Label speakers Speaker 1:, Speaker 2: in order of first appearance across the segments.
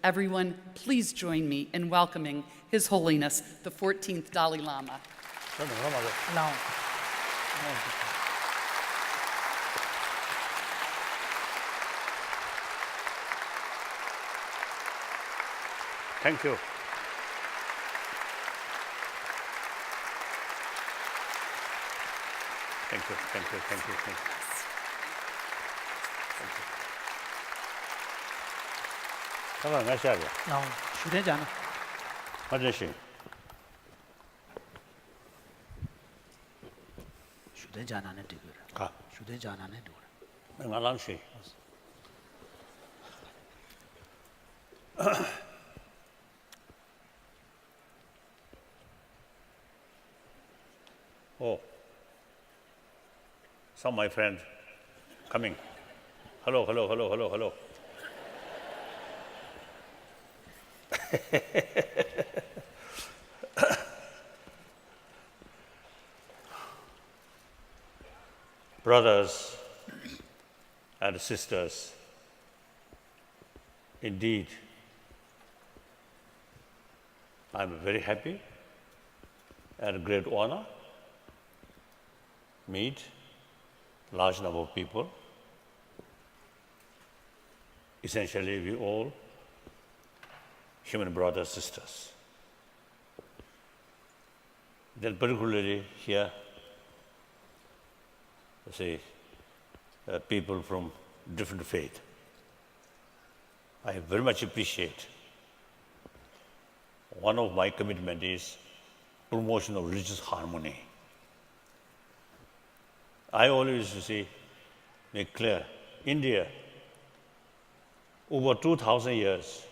Speaker 1: Everyone, please join me in welcoming His Holiness, the 14th Dalai Lama.
Speaker 2: Now,
Speaker 3: Thank you. Thank you, thank you, thank you, thank you. 잠깐만, 몇 시야야?
Speaker 2: now, 10点讲呢？
Speaker 3: 화장실.
Speaker 2: 10点讲哪能这个了？
Speaker 3: 가.
Speaker 2: 10点讲哪能这个了？
Speaker 3: 내가 랑시. Oh, some my friend coming. Hello, hello, hello, hello, hello. Brothers and sisters, indeed, I'm very happy and great honor meet large number of people. Essentially, we all human brothers, sisters. Then particularly here, say, people from different faith. I very much appreciate. One of my commitment is promotion of religious harmony. I always say, make clear, India, over 2,000 years.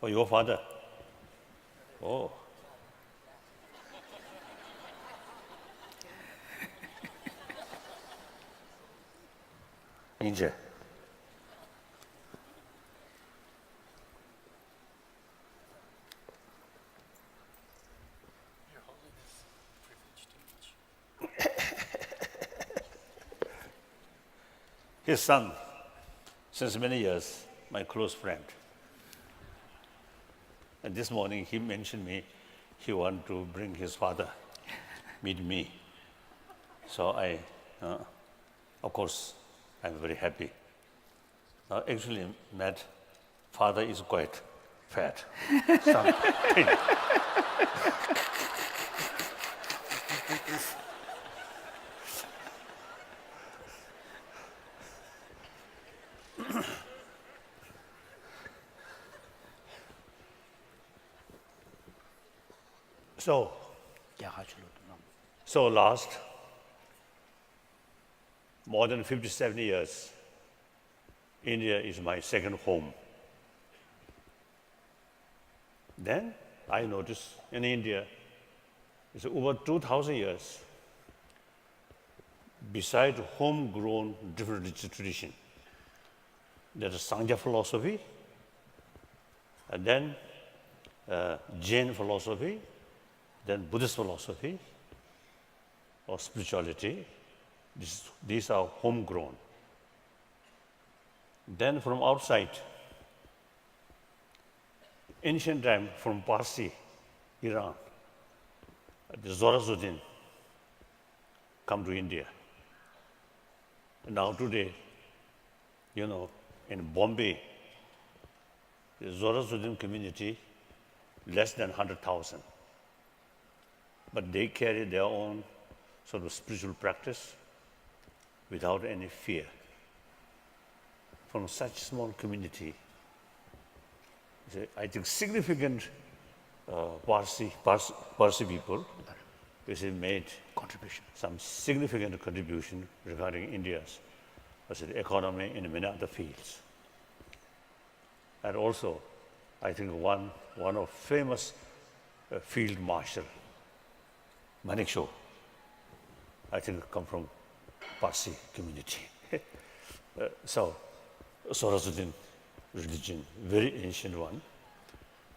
Speaker 3: Oh, your father? Oh. India. His son, since many years, my close friend. And this morning he mentioned me, he wanted to bring his father, meet me. So I, of course, I'm very happy. Actually, Matt, father is quite fat. Son, thin. So,
Speaker 2: 讲下去了，喏
Speaker 3: so last more than 57 years, India is my second home. Then I noticed in India, it's over 2,000 years, beside homegrown different religious tradition, there's Sangha philosophy, and then Jain philosophy, then Buddhist philosophy or spirituality. These are homegrown. Then from outside, ancient time from Parsi, Iran, the Zoroastrian come to India. Now today, in Bombay, the Zoroastrian community, less than 100,000. But they carry their own sort of spiritual practice without any fear. From such small community, I think significant Parsi people made
Speaker 2: contribution.
Speaker 3: some significant contribution regarding India's economy in many other fields. And also, I think one of famous field marshal, Manekshaw, I think come from Parsi community. So, Zoroastrian religion, very ancient one.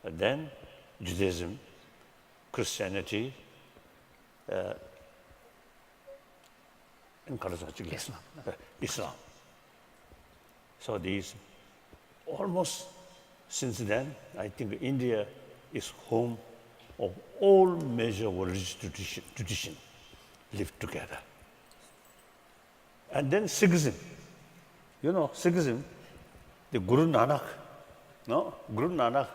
Speaker 3: And then Judaism, Christianity, and
Speaker 2: Islam.
Speaker 3: Islam. So these almost since then, I think India is home of all major religious tradition live together. And then Sikhism. You know, Sikhism, the Guru Nanak, no? Guru Nanak,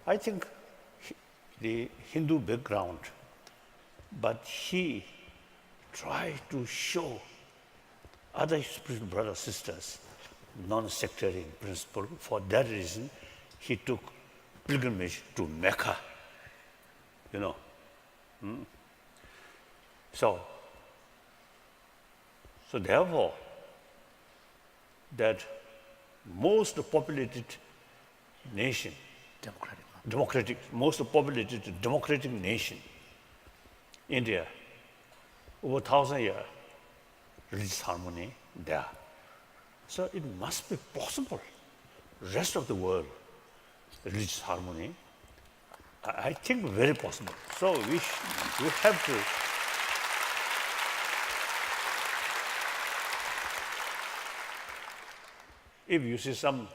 Speaker 3: I think the Hindu background, but he tried to show other spiritual brothers, sisters, non-sectarian principle. For that reason, he took pilgrimage to Mecca, you know. So therefore, that most populated nation, most populated democratic nation, India, over 1,000 years, religious harmony there. So it must be possible. Rest of the world, religious harmony, I think very possible. So we have to if you see some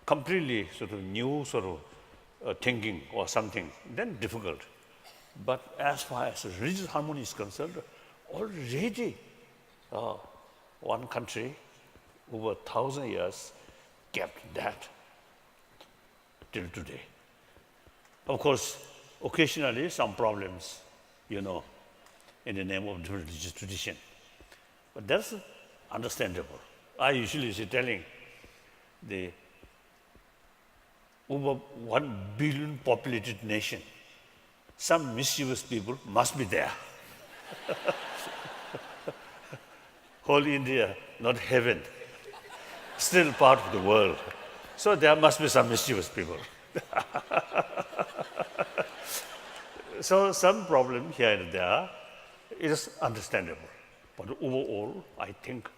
Speaker 3: completely sort of new sort of thinking or something, then difficult. But as far as religious harmony is concerned, already one country over 1,000 years kept that till today. Of course, occasionally some problems, you know, in the name of different religious tradition. But that's understandable. I usually say telling the over 1 billion populated nation, some mischievous people must be there. Whole India, not heaven, still part of the world. So there must be some mischievous people. So some problem here and there is understandable. But overall, I think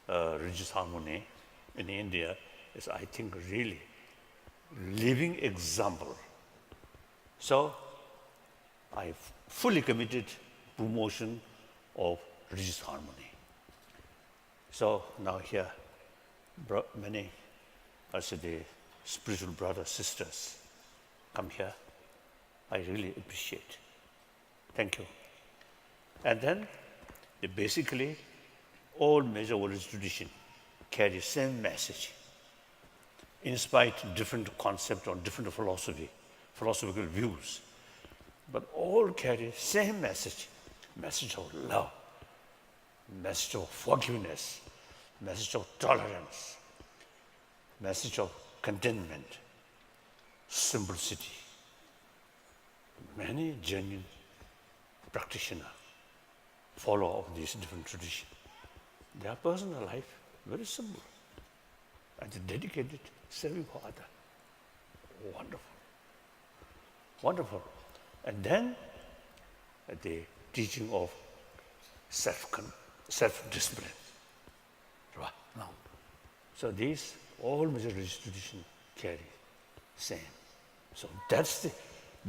Speaker 3: religious harmony in India is, I think, really living example. So I fully committed promotion of religious harmony. So now here, many, I say the spiritual brothers, sisters, come here. I really appreciate. Thank you. And then, basically, all major religious tradition carry same message, in spite of different concept or different philosophical views, but all carry same message of love, message of forgiveness, message of tolerance, message of contentment, simplicity. Many genuine practitioners follow of these different traditions. Their personal life very simple, and they dedicated serving for others. Wonderful, wonderful. And then the teaching of self-discipline. Right? No. So these all major religious traditions carry same. So that's the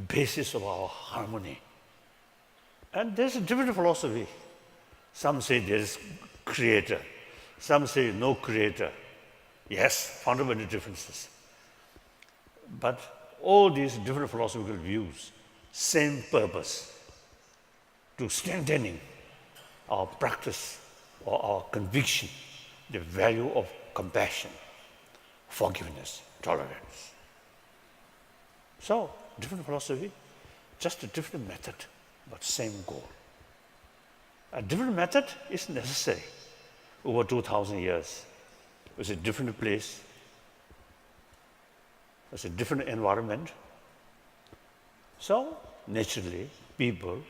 Speaker 3: basis of our harmony. And there's a different philosophy. Some say there is creator. Some say no creator. Yes, fundamental differences. But all these different philosophical views, same purpose, to strengthening our practice or our conviction, the value of compassion, forgiveness, tolerance. So, different philosophy, just a different method, but same goal. A different method is necessary. Over 2,000 years, with a different place, with a different environment. So, naturally, people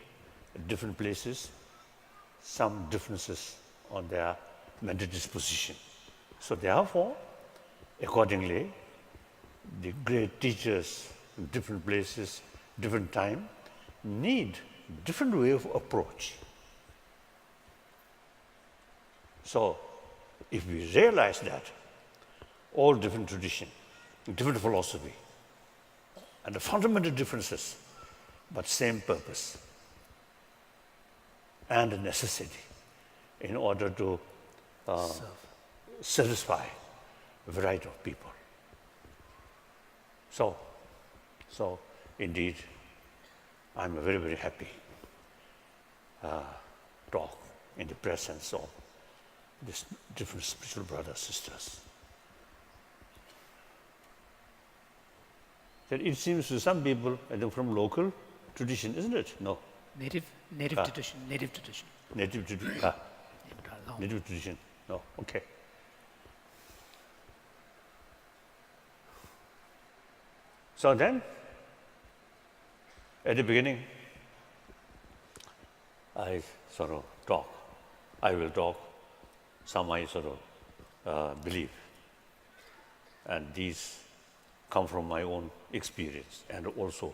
Speaker 3: at different places, some differences on their mental disposition. So therefore, accordingly, the great teachers in different places, different time, need different way of approach. So, if we realize that, all different tradition, different philosophy, and the fundamental differences, but same purpose and the necessity in order to satisfy a variety of people. So indeed, I'm very, very happy talk in the presence of these different spiritual brothers, sisters. That it seems to some people, I think from local tradition, isn't it? No,
Speaker 2: Native tradition.
Speaker 3: native tradition. Native tradition. No, okay. So then, at the beginning, I sort of talk. I will talk some I sort of believe. And these come from my own experience and also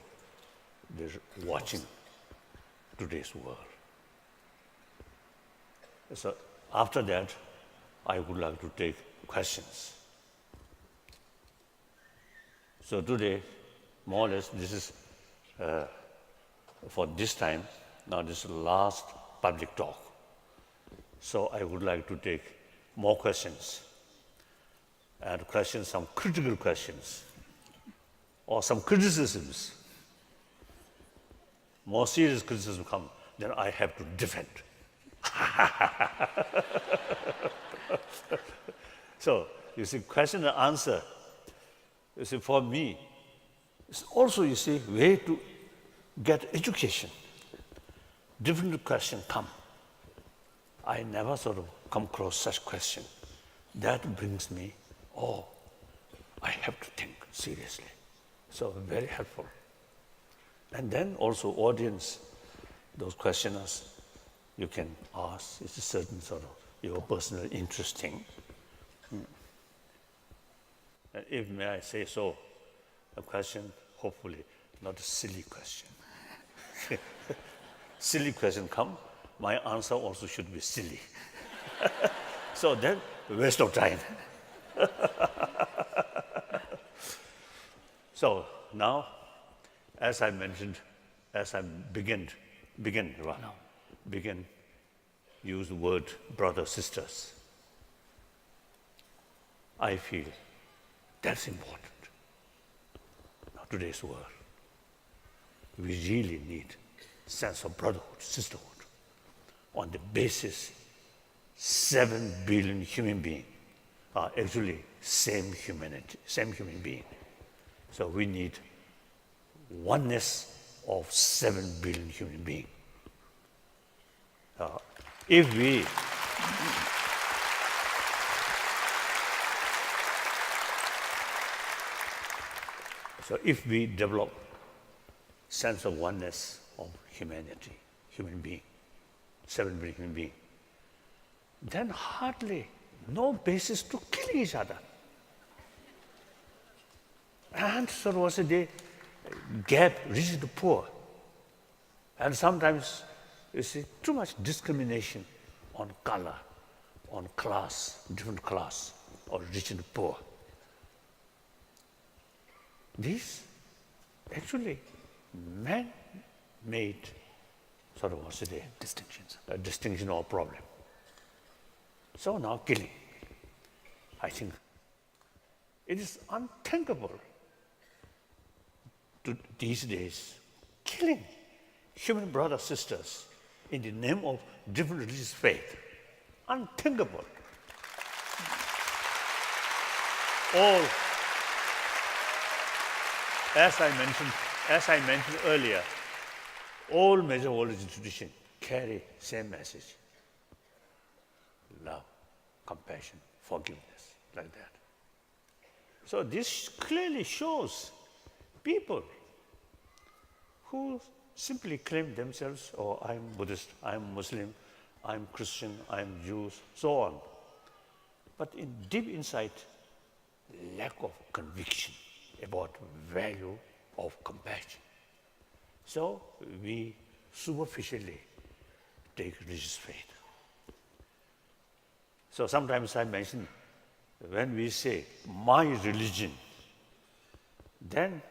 Speaker 3: the watching today's world. So after that, I would like to take questions. So today, more or less, this is for this time. Now this is the last public talk. So I would like to take more questions, and questions, some critical questions, or some criticisms. More serious criticism come, then I have to defend. So you see, question and answer. You see, for me, it's also, you see, way to get education. Different questions come. I never sort of come across such question. That brings me, oh, I have to think seriously. So very helpful. And then also audience, those questioners, you can ask, it's a certain sort of your personal interesting. And if may I say so, a question, hopefully not a silly question. Silly question come, my answer also should be silly. So then, waste of time. So now, as I mentioned, as I begin, use the word brothers, sisters. I feel that's important. Now, today's world, we really need sense of brotherhood, sisterhood, on the basis 7 billion human beings are actually same humanity, same human being. So we need oneness of 7 billion human beings. If we if we develop sense of oneness of humanity, human being, 7 billion human being, then hardly no basis to kill each other. And so was the gap rich to poor. And sometimes you see too much discrimination on color, on class, different class, or rich and poor. These actually man-made sort of what's the
Speaker 2: Distinctions.
Speaker 3: a distinction or problem. So now killing. I think it is unthinkable to these days, killing human brothers, sisters in the name of different religious faith. Unthinkable. All, as I mentioned earlier, all major religious traditions carry same message. Love, compassion, forgiveness, like that. So this clearly shows people who simply claim themselves, oh, I'm Buddhist, I'm Muslim, I'm Christian, I'm Jew, so on. But in deep inside, lack of conviction about value of compassion. So we superficially take religious faith. So sometimes I mention, when we say my religion, then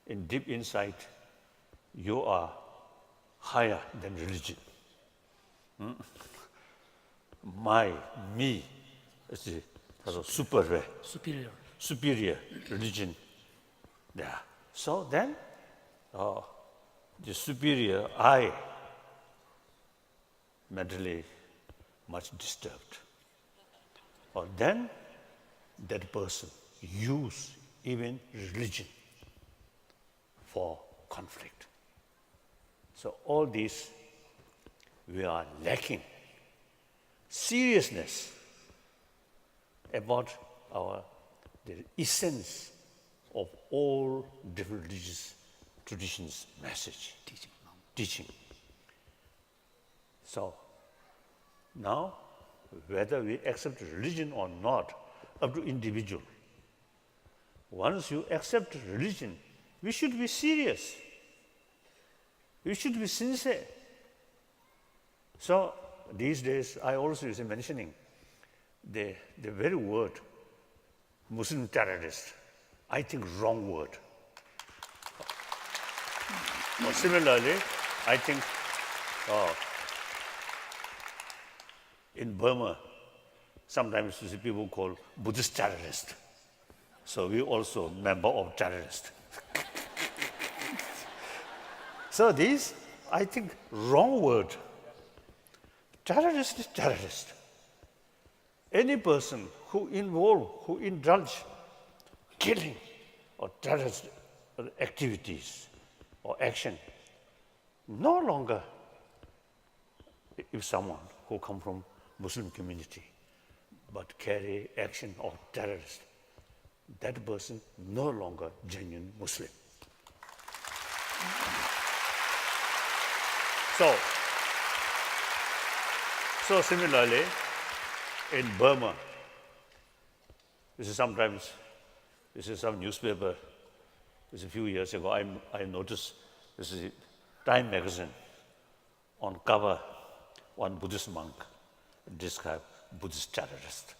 Speaker 3: in deep inside, you are higher than religion. Me, is the superior religion. there. So then, the superior, I, mentally much disturbed. Or then, that person use even religion for conflict. So all these, we are lacking seriousness about the essence of all different religious traditions' message, teaching. So now, whether we accept religion or not, up to individual. Once you accept religion, we should be serious. We should be sincere. So these days, I also is mentioning the very word Muslim terrorist. I think wrong word. Or similarly, I think in Burma, sometimes you see people call Buddhist terrorist. So we also member of terrorist. So these, I think, wrong word. Terrorist is terrorist. Any person who indulge killing or terrorist activities or action, no longer if someone who come from Muslim community but carry action of terrorist, that person no longer genuine Muslim. So similarly, in Burma, this is some newspaper, this is a few years ago, I noticed, this is Time magazine, on cover, one Buddhist monk described Buddhist terrorist.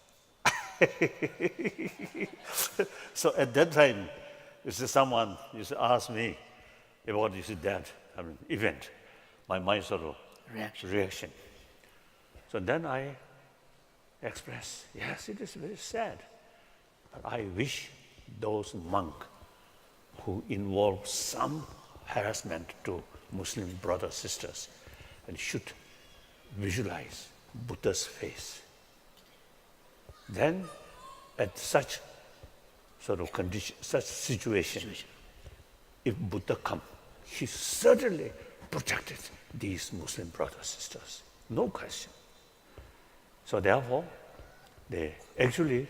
Speaker 3: So at that time, someone used to ask me about that event, my mind sort of reaction. So then I expressed, yes, it is very sad. But I wish those monks who involve some harassment to Muslim brothers, sisters, and should visualize Buddha's face. Then, at such sort of condition, such situation, if Buddha come, he certainly protected these Muslim brothers, sisters, no question. So therefore, actually,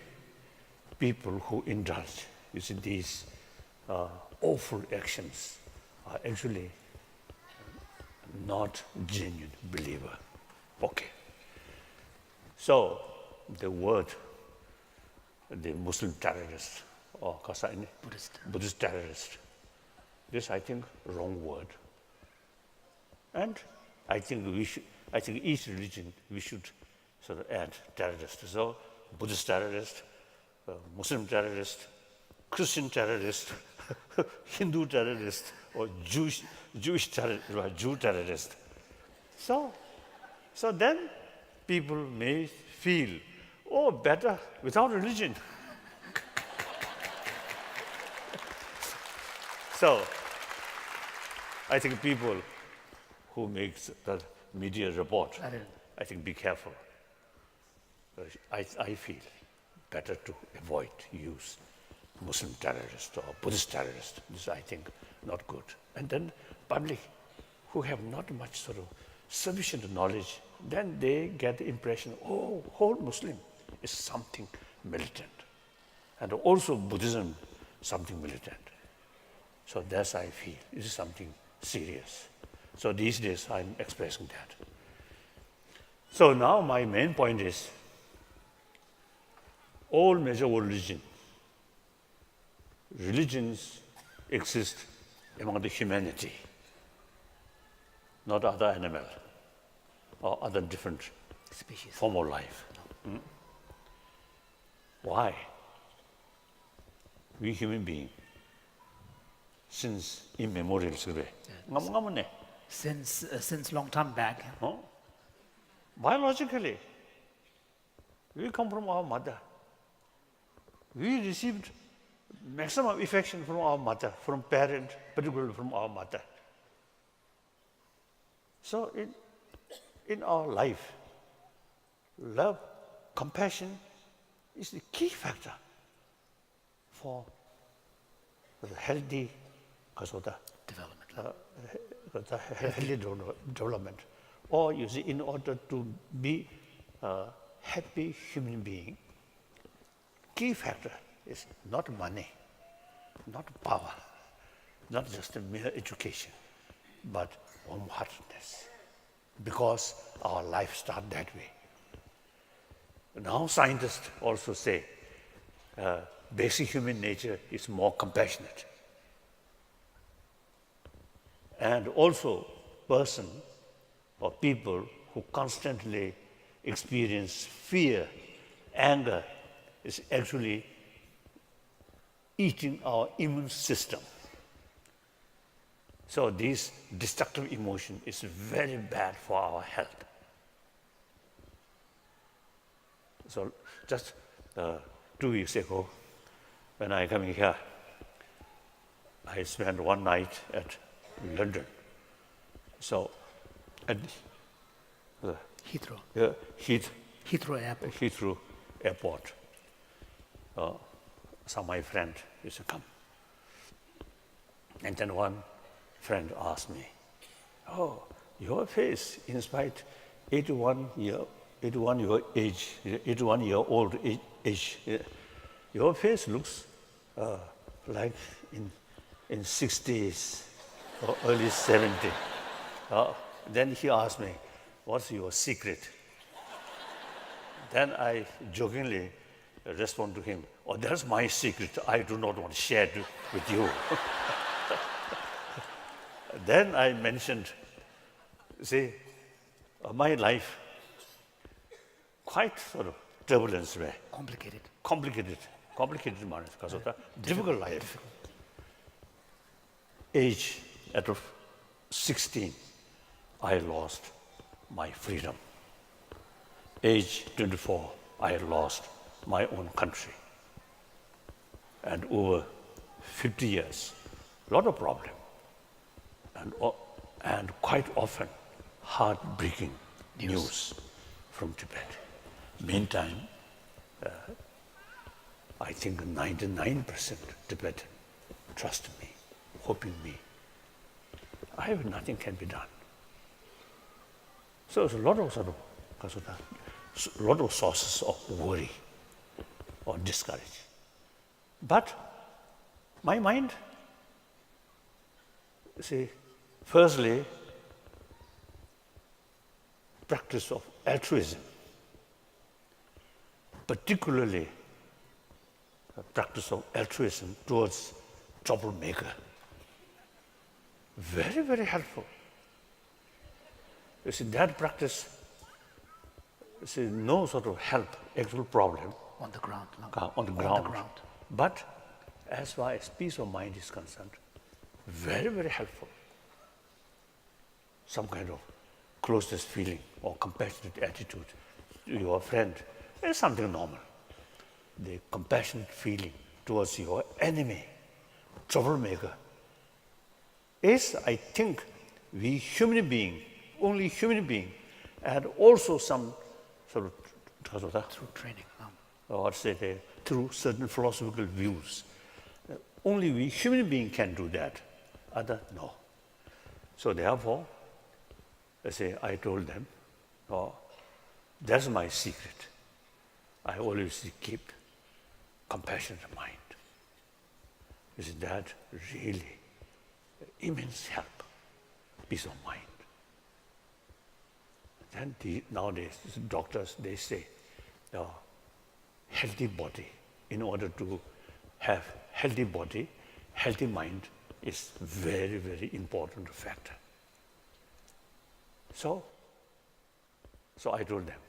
Speaker 3: people who indulge in these awful actions are actually not genuine believer. Okay. So the word, the Muslim terrorist or Buddhist terrorist, this I think wrong word. And I think each religion we should sort of add terrorist. So Buddhist terrorist, Muslim terrorist, Christian terrorist, Hindu terrorist, or Jewish terrorist, Jew terrorist. So then people may feel, oh, better without religion. So I think people who make the media report, I think be careful. I feel better to avoid use Muslim terrorist or Buddhist terrorist. This is, I think, not good. And then public who have not much sort of sufficient knowledge, then they get the impression, oh, whole Muslim is something militant. And also Buddhism, something militant. So that's I feel, this is something serious. So these days I'm expressing that. So now my main point is, all major world religions exist among the humanity, not other animal or other different
Speaker 2: species,
Speaker 3: form of life. Why? We human beings, since immemorial,
Speaker 2: since long time back,
Speaker 3: biologically, we come from our mother. We received maximum affection from our mother, from parent, particularly from our mother. So in our life, love, compassion is the key factor for the healthy
Speaker 2: Development.
Speaker 3: the healthy development. Or you see, in order to be a happy human being, key factor is not money, not power, not just a mere education, but warm-heartedness, because our life starts that way. Now scientists also say basic human nature is more compassionate. And also person or people who constantly experience fear, anger, is actually eating our immune system. So this destructive emotion is very bad for our health. So just 2 weeks ago, when I came here, I spent one night at London. So at
Speaker 2: Heathrow.
Speaker 3: Heathrow
Speaker 2: Heathrow Airport.
Speaker 3: Airport, some of my friends used to come. And then one friend asked me, "Oh, your face, in spite 81-year-old age, your face looks like in 60s or early 70s." Then he asked me, "What's your secret?" Then I jokingly respond to him, "Oh, that's my secret. I do not want to share it with you." Then I mentioned, see, my life quite sort of turbulence way, complicated man, because of the difficult life. Age at 16, I lost my freedom. Age 24, I lost my own country. And over 50 years, a lot of problem. And quite often, heartbreaking news from Tibet. Meantime, I think 99% Tibetan trust me, hoping me. I have nothing can be done. So there's a lot of sources of worry or discourage. But my mind, see, firstly, practice of altruism, particularly practice of altruism towards troublemaker. Very, very helpful. You see, that practice, you see, no sort of help, actual problem
Speaker 2: On the ground.
Speaker 3: on the ground. But as far as peace of mind is concerned, very, very helpful. Some kind of closeness feeling or compassionate attitude to your friend is something normal. The compassionate feeling towards your enemy, troublemaker, is, I think, we human being, only human being, and also some sort of
Speaker 2: Through training.
Speaker 3: or say through certain philosophical views. Only we human being can do that. Other, no. So therefore, I told them, "Oh, that's my secret. I always keep compassionate mind." Is that really immense help, peace of mind. Then nowadays, doctors, they say, healthy body, in order to have healthy body, healthy mind is very, very important factor. So I told them,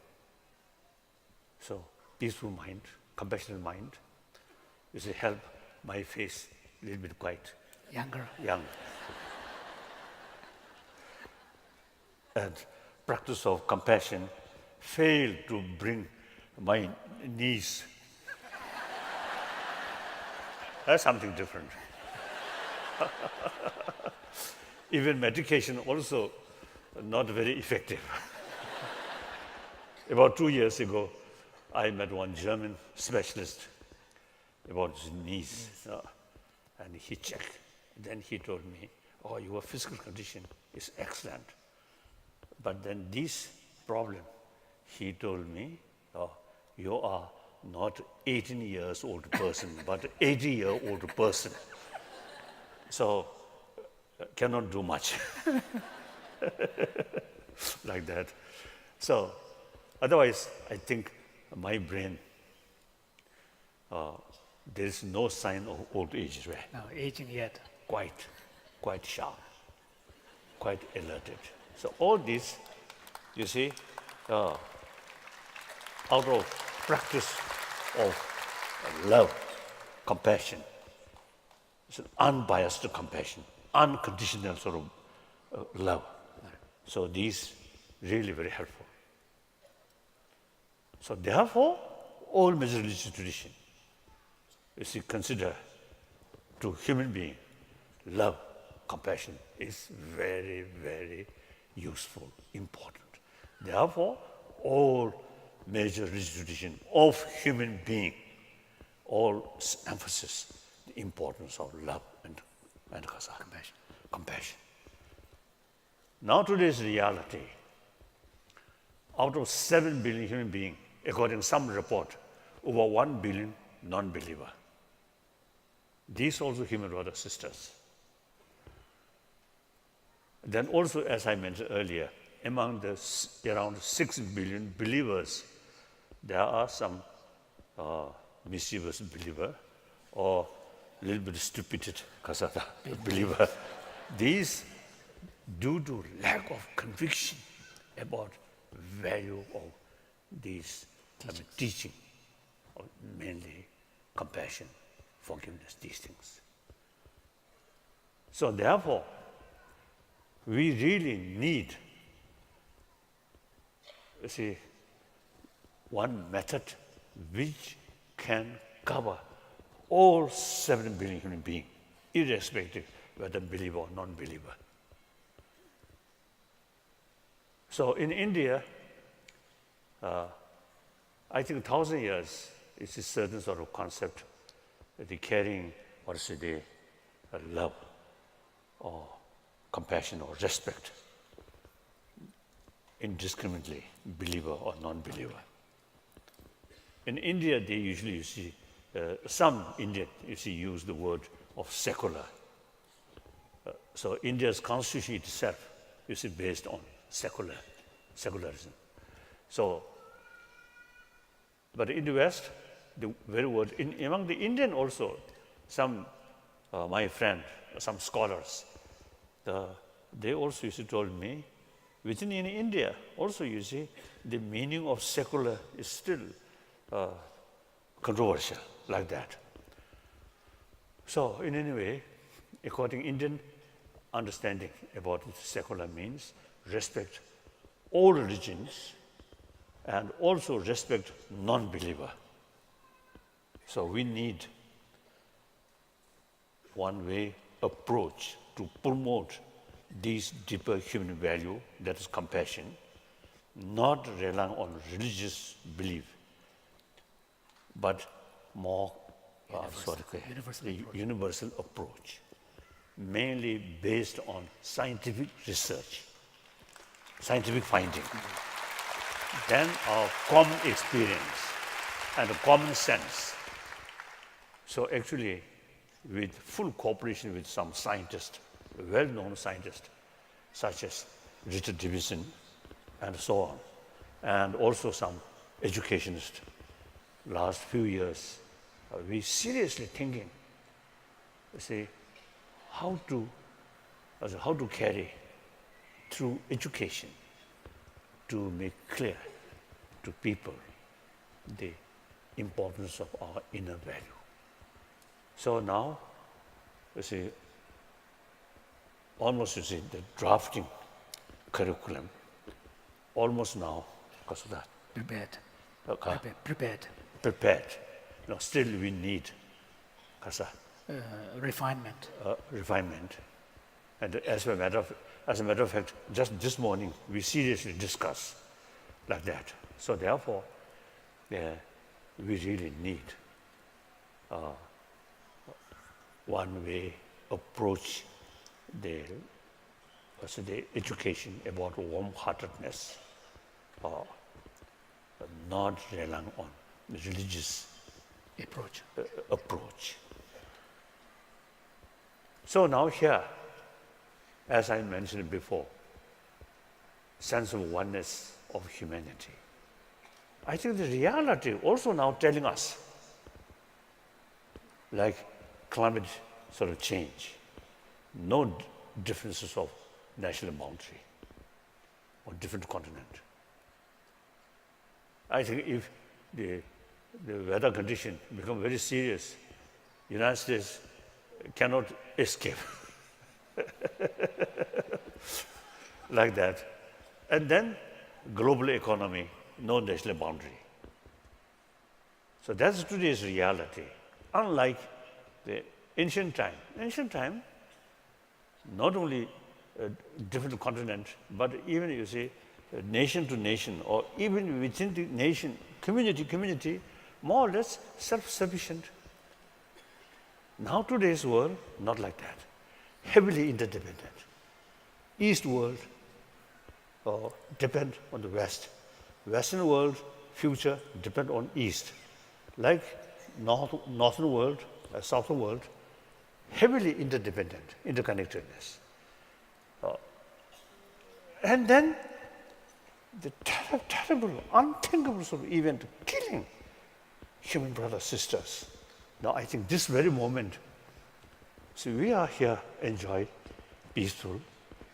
Speaker 3: so peaceful mind, compassionate mind, is help my face a little bit quite young. And practice of compassion failed to bring my knees That's something different. Even medication also not very effective. About 2 years ago, I met one German specialist about his knees, and he checked. Then he told me, "Oh, your physical condition is excellent, but then this problem," he told me, "Oh, you are not 18 years old person, but 80-year-old person. So cannot do much." Like that. So otherwise, I think my brain, there is no sign of old age, right?
Speaker 2: No, aging yet.
Speaker 3: Quite sharp, quite alerted. So all this, you see, out of practice of love, compassion, it's an unbiased compassion, unconditional sort of love. So these really very helpful. So therefore, all major religious tradition, you see, consider to human being, love, compassion is very, very useful, important. Therefore, all major religious tradition of human being, all emphasis the importance of love and compassion. Now today's reality, out of 7 billion human beings, according to some report, over 1 billion non-believer. These also human brothers, sisters. Then also, as I mentioned earlier, among the around 6 billion believers, there are some mischievous believer or a little bit stupid believer. These, due to lack of conviction about value of these teaching, or mainly compassion, forgiveness, these things. So therefore, we really need, you see, one method which can cover all 7 billion human beings, irrespective whether believer or non-believer. So in India, I think 1,000 years is a certain sort of concept, the caring, the love or compassion or respect, indiscriminately, believer or non-believer. In India, they usually, you see, some Indian, you see, use the word of secular. So India's constitution itself, you see, based on secularism. So, but in the West, the very word, among the Indian also, some, my friend, some scholars, they also used to told me, within in India, also you see, the meaning of secular is still controversial, like that. So in any way, according to Indian understanding about secular means, respect all religions and also respect non-believer. So we need one way approach to promote these deeper human value, that is compassion, not relying on religious belief, but more universal approach, mainly based on scientific research, scientific finding, then our common experience and common sense. So actually, with full cooperation with some scientists, well-known scientists, such as Richard Davidson and so on, and also some educationists, last few years, we seriously thinking, see, how to carry through education to make clear to people the importance of our inner value. So now, you see, almost, you see, the drafting curriculum, almost now, because of that.
Speaker 2: Prepared.
Speaker 3: Prepared. Still we need
Speaker 4: refinement.
Speaker 3: refinement. And as a matter of fact, just this morning we seriously discussed like that. So therefore, we really need one-way approach the education about warm-heartedness, not relying on religious approach. So now here, as I mentioned before, sense of oneness of humanity. I think the reality also now telling us, like climate sort of change, no differences of national boundary or different continent. I think if the weather condition become very serious, United States cannot escape like that. And then global economy, no national boundary. So that's today's reality. Unlike the ancient time, not only different continent, but even you see nation to nation, or even within the nation, community, more or less self-sufficient. Now today's world, not like that. Heavily interdependent. East world depend on the West. Western world, future depend on East. Like Northern world, Southern world, heavily interdependent, interconnectedness. And then the terrible, unthinkable sort of event, killing human brothers, sisters. Now I think this very moment, so we are here, enjoy peaceful,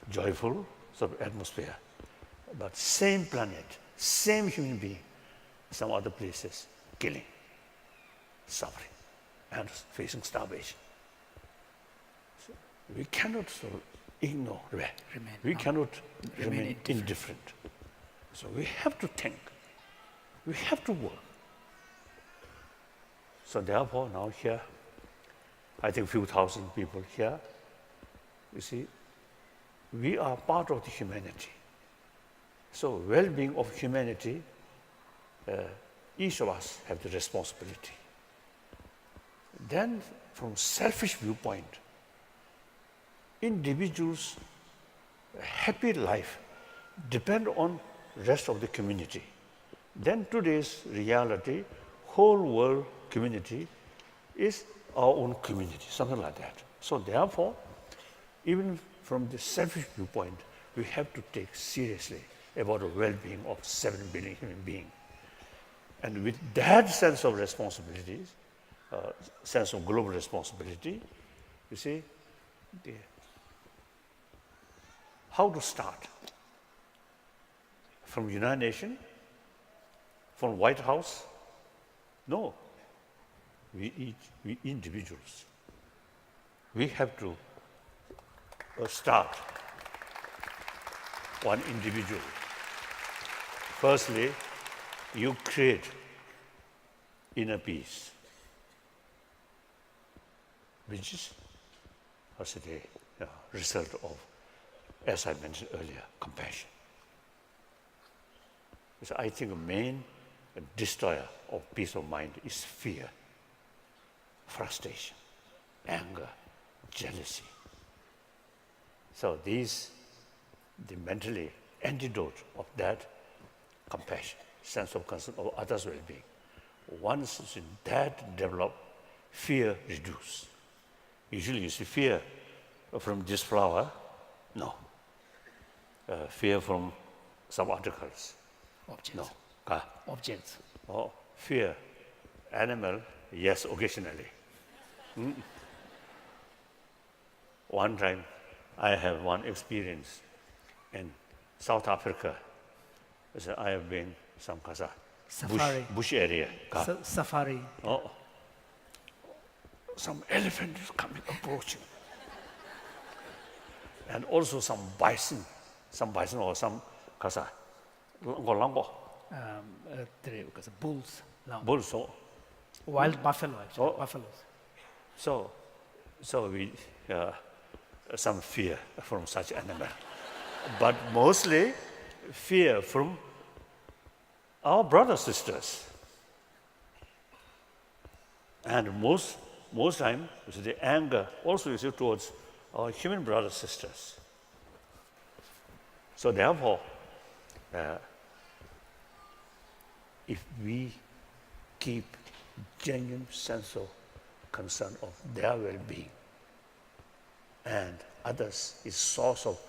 Speaker 3: joyful sort of atmosphere. But same planet, same human being, some other places, killing, suffering, and facing starvation. So we cannot sort of ignore, we cannot remain indifferent. So we have to think, we have to work. So therefore now here, I think few thousand people here, you see, we are part of the humanity. So well-being of humanity, each of us have the responsibility. Then from selfish viewpoint, individuals' happy life depend on rest of the community. Then today's reality, whole world community is our own community, something like that. So therefore, even from the selfish viewpoint, we have to take seriously about the well-being of 7 billion human beings. And with that sense of responsibilities, sense of global responsibility, you see, how to start? From United Nations? From White House? No. We individuals. We have to start one individual. Firstly, you create inner peace, which is the result of, as I mentioned earlier, compassion. So I think the main destroyer of peace of mind is fear, frustration, anger, jealousy. So these, the mentally antidote of that, compassion, sense of concern of others' well-being. Once that develop, fear reduce. Usually you see fear from this flower, no. Fear from some articles,
Speaker 4: Objects.
Speaker 3: no.
Speaker 4: Objects.
Speaker 3: Oh, fear, animal, yes, occasionally. One time, I have one experience in South Africa. So I have been some
Speaker 4: Safari.
Speaker 3: bush area.
Speaker 4: Safari.
Speaker 3: Oh, some elephant is coming, approaching. And also some bison or some
Speaker 4: Bulls. No.
Speaker 3: bulls.
Speaker 4: Wild buffalo, actually.
Speaker 3: Oh.
Speaker 4: Buffaloes.
Speaker 3: So So we, some fear from such animal. But mostly fear from our brothers, sisters. And most time, you see, the anger also is towards our human brothers, sisters. So therefore, if we keep genuine sense of concern of their well-being, and others is source of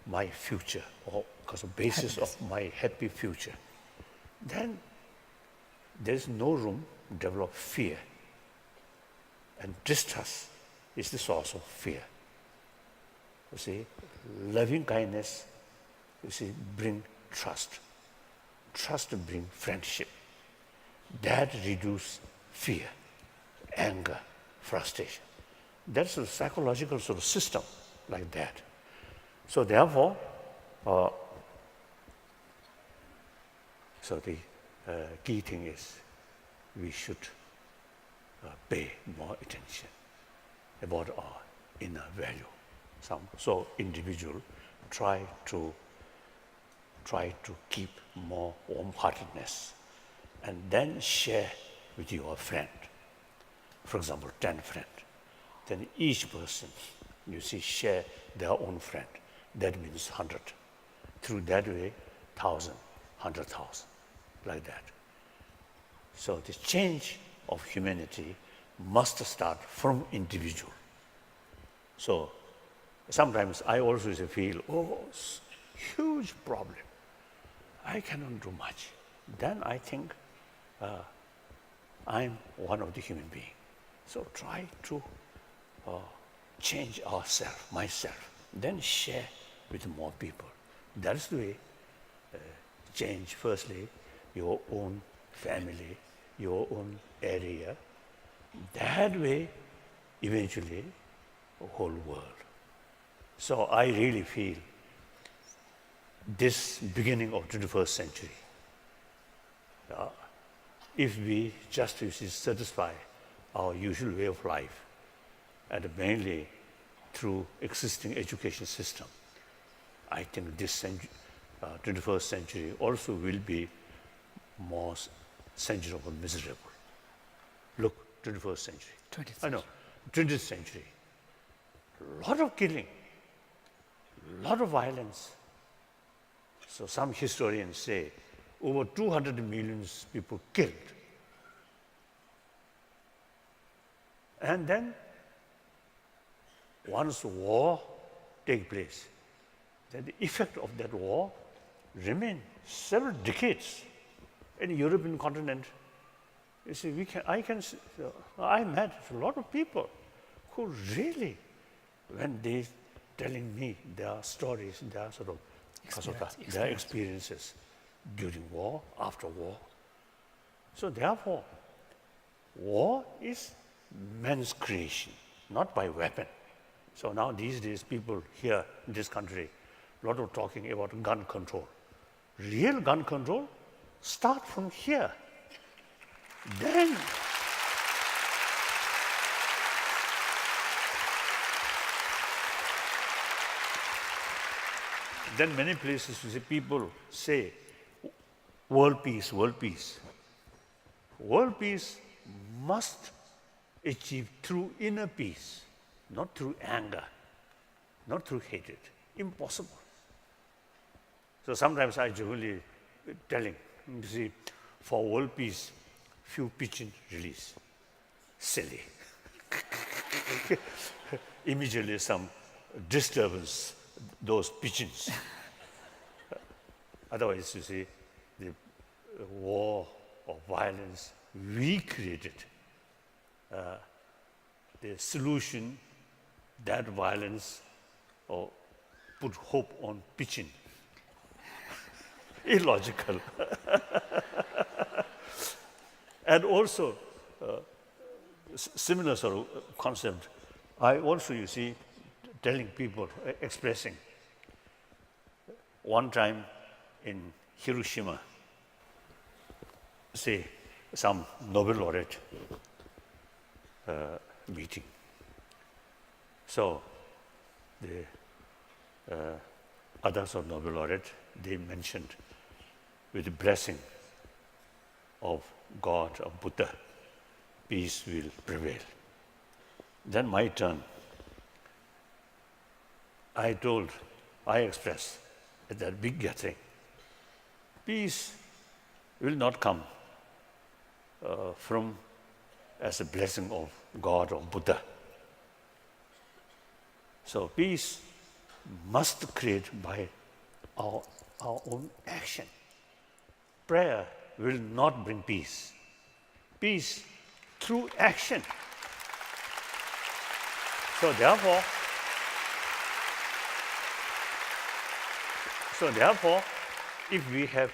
Speaker 3: my future, or because of basis of my happy future, then there is no room to develop fear. And distrust is the source of fear. You see, loving kindness, you see, bring trust. Trust bring friendship. That reduce fear, anger, frustration. That's a psychological sort of system like that. So therefore, so the key thing is we should pay more attention about our inner value. So individual try to keep more warm-heartedness, and then share with your friend. For example, 10 friends. Then each person, you see, share their own friend. That means 100. Through that way, 1,000, 100,000, like that. So the change of humanity must start from individual. So sometimes I also feel, huge problem. I cannot do much. Then I think I'm one of the human beings. So try to change myself, then share with more people. That's the way change, firstly, your own family, your own area. That way, eventually, the whole world. So I really feel this beginning of 21st century, if we just satisfy our usual way of life, and mainly through existing education system, I think this 21st century also will be more century of miserable. Look, 21st century.
Speaker 4: 20th
Speaker 3: I know, 20th century. Lot of killing, lot of violence. So some historians say over 200 million people killed. And then once war takes place, then the effect of that war remains several decades in the European continent. You see, I met a lot of people who really, when they telling me their stories, their sort of their experiences during war, after war. So therefore, war is man's creation, not by weapon. So now these days, people here in this country, a lot of talking about gun control. Real gun control start from here. Then many places you see people say, world peace, world peace. World peace must achieve through inner peace, not through anger, not through hatred. Impossible. So sometimes I generally telling, you see, for world peace, few pigeons release. Silly. Immediately some disturbance, those pigeons. Otherwise, you see, the war or violence we created. The solution, that violence, or put hope on pigeon. Illogical. And also, similar sort of concept, I also, you see, telling people, expressing. One time in Hiroshima, say, some Nobel laureate meeting. So the others of Nobel laureate, they mentioned with the blessing of God, of Buddha, peace will prevail. Then my turn. I expressed at that big gathering, peace will not come from as a blessing of God or Buddha. So peace must create by our own action. Prayer will not bring peace. Peace through action. So therefore, if we have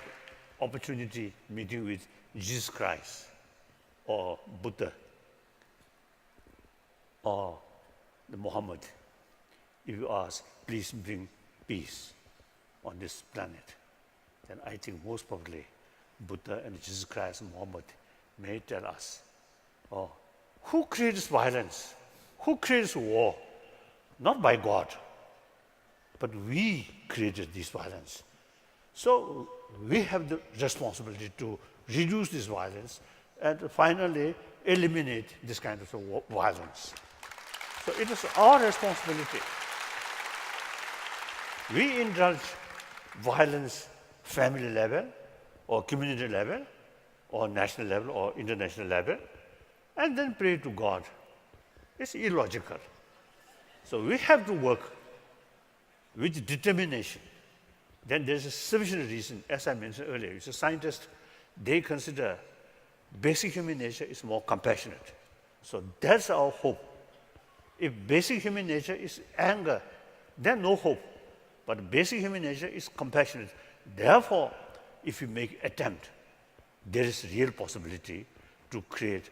Speaker 3: opportunity meeting with Jesus Christ or Buddha or the Muhammad, if you ask, please bring peace on this planet, then I think most probably Buddha and Jesus Christ and Muhammad may tell us, oh, who creates violence? Who creates war? Not by God, but we created this violence. So we have the responsibility to reduce this violence and finally eliminate this kind of violence. So it is our responsibility. We indulge violence family level or community level or national level or international level and then pray to God. It's illogical. So we have to work with determination. Then there's a sufficient reason, as I mentioned earlier, it's a scientist, they consider basic human nature is more compassionate. So that's our hope. If basic human nature is anger, then no hope. But basic human nature is compassionate. Therefore, if you make attempt, there is real possibility to create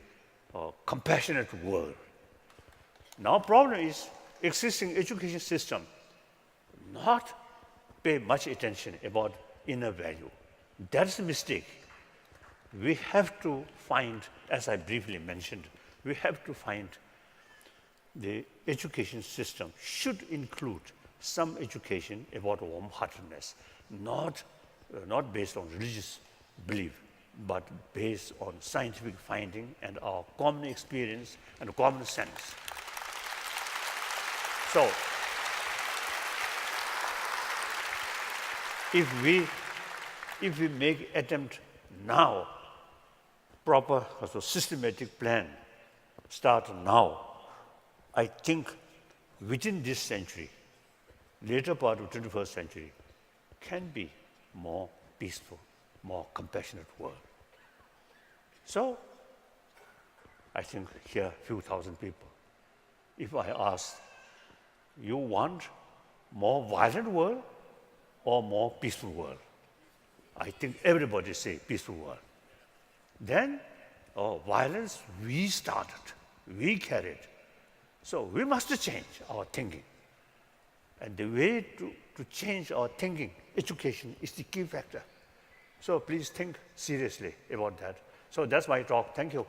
Speaker 3: a compassionate world. Now problem is existing education system not pay much attention about inner value. That's a mistake. We have to find, as I briefly mentioned, we have to find the education system should include some education about warm-heartedness, not based on religious belief, but based on scientific finding and our common experience and common sense. So, if we make attempt now, proper systematic plan start now, I think within this century, later part of 21st century, can be more peaceful, more compassionate world. So, I think here few thousand people. If I ask, you want more violent world or more peaceful world? I think everybody say peaceful world. Then, violence we started, we carried. So we must change our thinking. And the way to change our thinking, education is the key factor. So please think seriously about that. So that's my talk. Thank you.